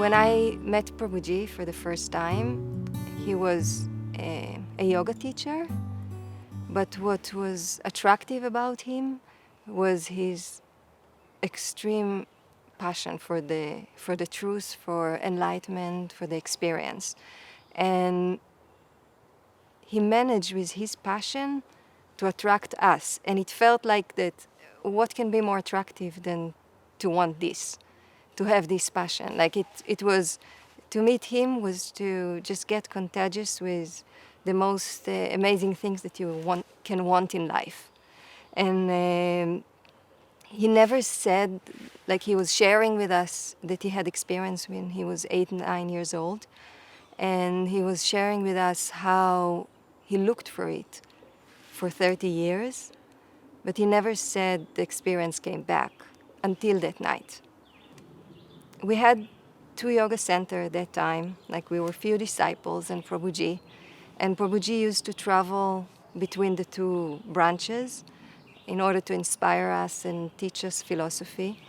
When I met Prabhuji for the first time, he was a yoga teacher, but what was attractive about him was his extreme passion for the truth, for enlightenment, for the experience. And he managed with his passion to attract us. And it felt like that, what can be more attractive than to want this, to have this passion? Like it was, to meet him was to just get contagious with the most amazing things that you can want in life. And he never said, like he was sharing with us that he had experience when he was 8 and 9 years old. And he was sharing with us how he looked for it for 30 years, but he never said the experience came back until that night. We had 2 yoga centers at that time, like we were few disciples and Prabhuji. And Prabhuji used to travel between the 2 branches in order to inspire us and teach us philosophy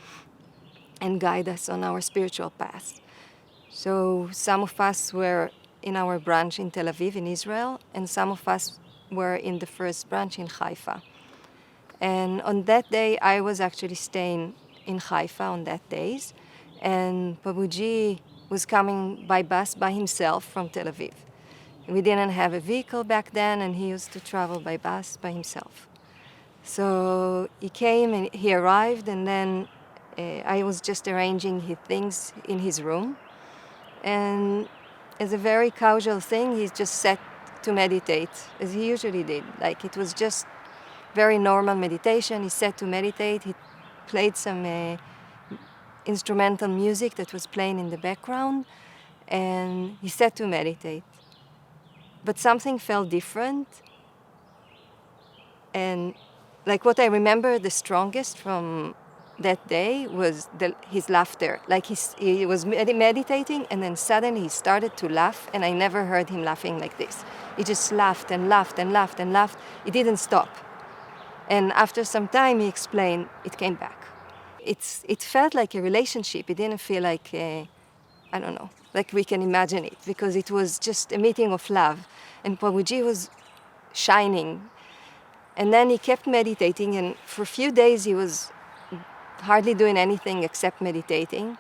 and guide us on our spiritual path. So some of us were in our branch in Tel Aviv in Israel, and some of us were in the first branch in Haifa. And on that day, I was actually staying in Haifa on that days, and Prabhuji was coming by bus by himself from Tel Aviv. We didn't have a vehicle back then, and he used to travel by bus by himself. So he came and he arrived, and then I was just arranging his things in his room. And as a very casual thing, he just sat to meditate, as he usually did. Like it was just very normal meditation. He sat to meditate. He played some instrumental music that was playing in the background, and he sat to meditate. But something felt different. And like what I remember the strongest from that day was his laughter. Like he was meditating, and then suddenly he started to laugh, and I never heard him laughing like this. He just laughed and laughed and laughed and laughed. It didn't stop. And after some time, he explained, it came back. It felt like a relationship. It didn't feel like, I don't know, like we can imagine it, because it was just a meeting of love. And Prabhuji was shining. And then he kept meditating, and for a few days he was hardly doing anything except meditating.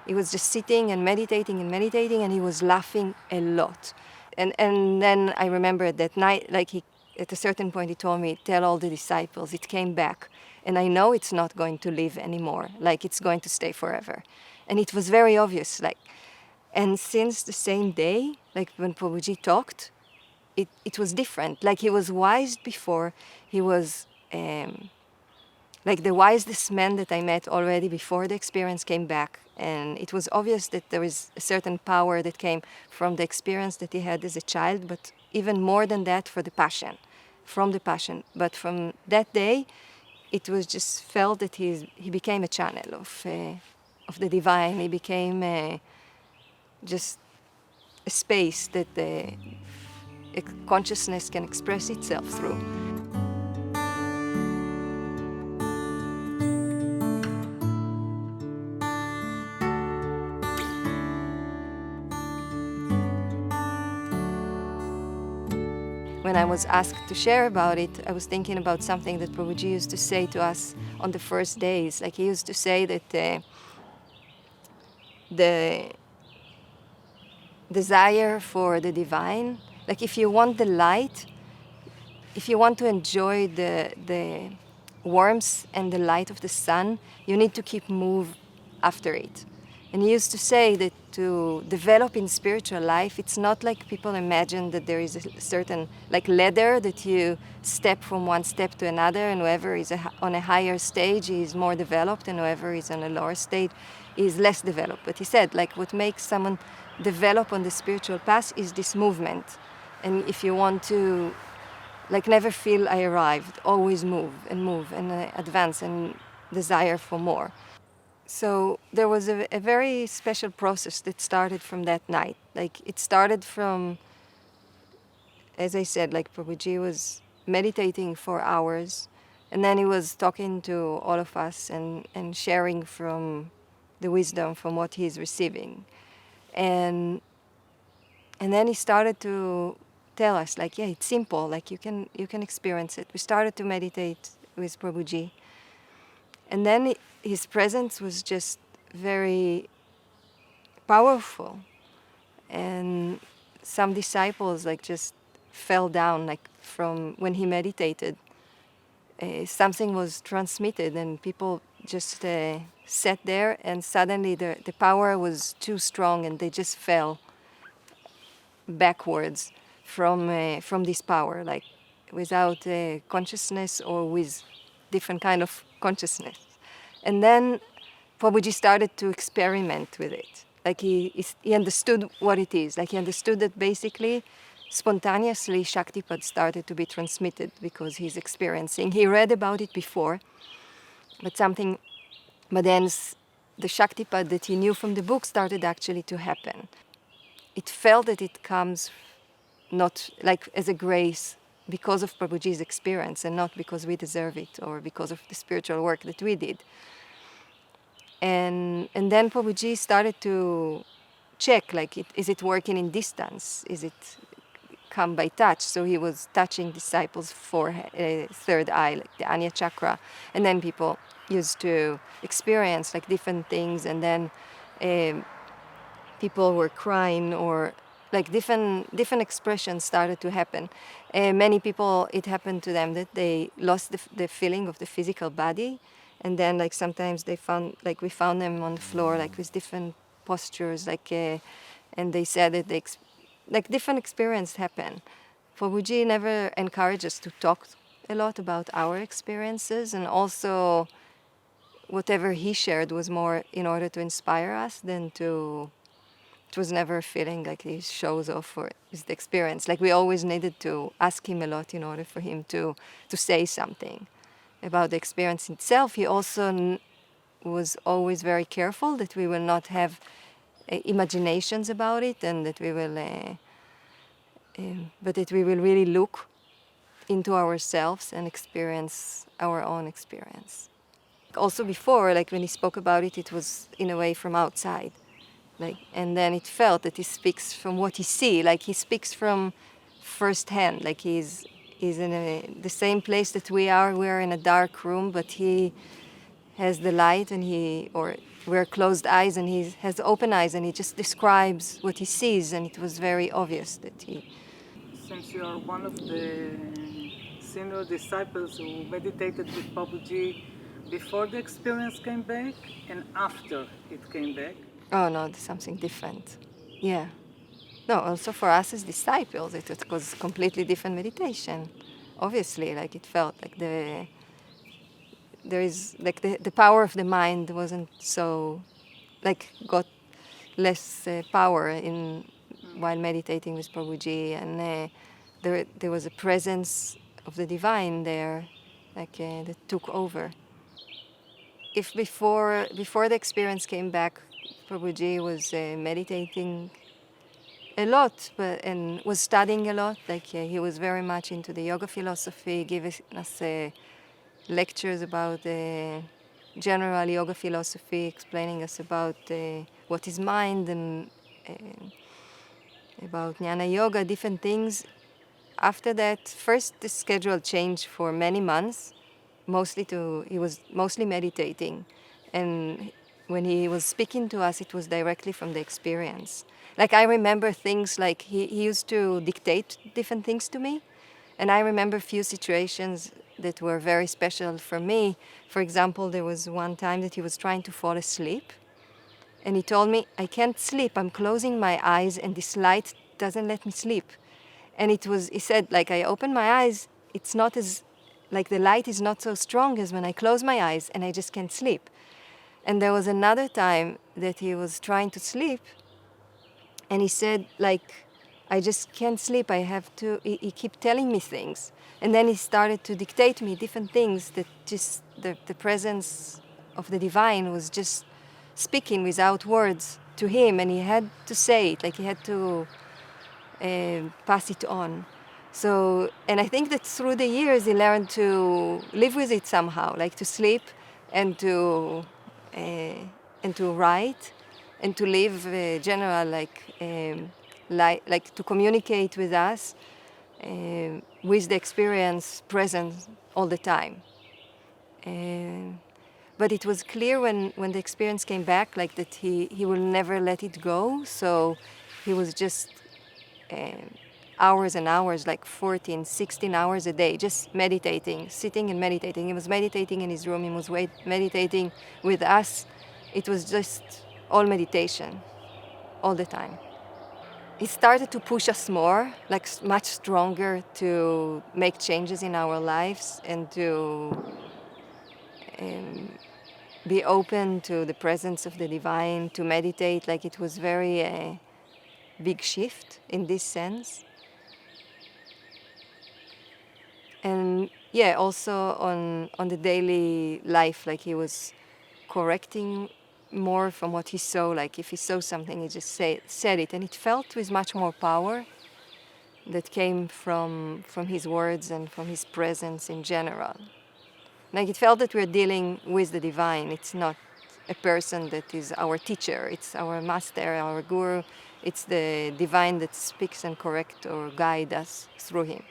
He was just sitting and meditating, and he was laughing a lot. And then I remember that night, like at a certain point he told me, tell all the disciples, it came back. And I know it's not going to live anymore, like it's going to stay forever. And it was very obvious, like, and since the same day, like when Prabhuji talked, it was different. Like he was wise before. He was like the wisest man that I met already before the experience came back. And it was obvious that there is a certain power that came from the experience that he had as a child, but even more than that from the passion. But from that day, it was just felt that he became a channel of the divine. He became just a space that consciousness can express itself through. When I was asked to share about it, I was thinking about something that Prabhuji used to say to us on the first days. Like he used to say that the desire for the divine, like if you want the light, if you want to enjoy the warmth and the light of the sun, you need to keep move after it. And he used to say that to develop in spiritual life, it's not like people imagine that there is a certain like ladder that you step from one step to another, and whoever is on a higher stage is more developed, and whoever is on a lower stage is less developed. But he said, like, what makes someone develop on the spiritual path is this movement. And if you want to, like, never feel I arrived, always move and advance and desire for more. So there was a very special process that started from that night. Like, it started from, as I said, like Prabhuji was meditating for hours, and then he was talking to all of us and sharing from the wisdom from what he's receiving. And then he started to tell us, like, yeah, it's simple, like you can experience it. We started to meditate with Prabhuji. And then his presence was just very powerful. And some disciples like just fell down, like from when he meditated. Something was transmitted and people just sat there, and suddenly the power was too strong and they just fell backwards from this power, like without consciousness or with different kind of consciousness. And then Prabhuji started to experiment with it. Like he understood what it is. Like he understood that basically, spontaneously, śaktipāta started to be transmitted because he's experiencing. He read about it before, but then the śaktipāta that he knew from the book started actually to happen. It felt that it comes not like as a grace because of Prabhuji's experience and not because we deserve it or because of the spiritual work that we did. And then Prabhuji started to check, like, is it working in distance? Is it come by touch? So he was touching disciples' forehead, third eye, like the Anya chakra. And then people used to experience like different things. And then people were crying, or like different expressions started to happen. Many people, it happened to them that they lost the feeling of the physical body. And then, like, sometimes we found them on the floor, like, with different postures, like, and they said that different experiences happen. Prabhuji never encouraged us to talk a lot about our experiences, and also whatever he shared was more in order to inspire us than to. It was never a feeling like he shows off or is the experience. Like, we always needed to ask him a lot in order for him to say something about the experience itself. He also was always very careful that we will not have imaginations about it, and that we will, but that we will really look into ourselves and experience our own experience. Also before, like when he spoke about it, it was in a way from outside. Like, and then it felt that he speaks from what he sees, like he speaks from first hand, like he's in the same place that we are. We're in a dark room, but he has the light, and we're closed eyes, and he has open eyes, and he just describes what he sees, and it was very obvious that he. Since you are one of the senior disciples who meditated with Prabhuji before the experience came back and after it came back. Oh no, there's something different. Yeah. No, also for us as disciples, it was completely different meditation. Obviously, like it felt like the power of the mind wasn't so, like, got less power while meditating with Prabhuji, and there was a presence of the divine there, like that took over. If before the experience came back, Prabhuji was meditating a lot, and was studying a lot. Like he was very much into the yoga philosophy, giving us lectures about general yoga philosophy, explaining us about what is mind and about jnana yoga, different things. After that, first the schedule changed for many months. He was mostly meditating, and when he was speaking to us, it was directly from the experience. Like I remember things like he used to dictate different things to me, and I remember a few situations that were very special for me. For example, there was one time that he was trying to fall asleep, and he told me, I can't sleep, I'm closing my eyes and this light doesn't let me sleep. And he said, like, I open my eyes, it's not as, like the light is not so strong as when I close my eyes and I just can't sleep. And there was another time that he was trying to sleep, and he said, like, I just can't sleep, I have to, he keep telling me things. And then he started to dictate me different things that just, the presence of the divine was just speaking without words to him, and he had to say it, like he had to pass it on. So, and I think that through the years he learned to live with it somehow, like to sleep and to write and to live general, like to communicate with us with the experience present all the time. But it was clear when the experience came back, like that he will never let it go. So he was just hours and hours, like 14, 16 hours a day, just meditating, sitting and meditating. He was meditating in his room. He was meditating with us. It was just all meditation, all the time. He started to push us more, like much stronger, to make changes in our lives and to be open to the presence of the divine, to meditate. Like it was very big shift in this sense. And yeah, also on the daily life, like he was correcting more from what he saw. Like if he saw something, he just said it, and it felt with much more power that came from his words and from his presence in general. Like it felt that we're dealing with the divine. It's not a person that is our teacher. It's our master, our guru. It's the divine that speaks and corrects or guides us through him.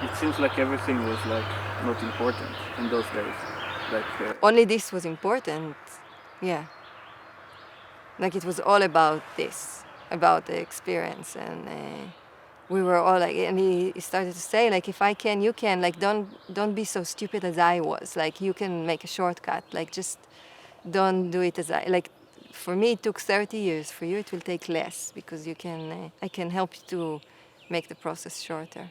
It seems like everything was like not important in those days. Like only this was important, yeah. Like it was all about this, about the experience, and we were all like, and he started to say, like, if I can, you can. Like, don't be so stupid as I was. Like, you can make a shortcut. Like, just don't do it as I. Like, for me, it took 30 years. For you, it will take less because you can. I can help you to make the process shorter.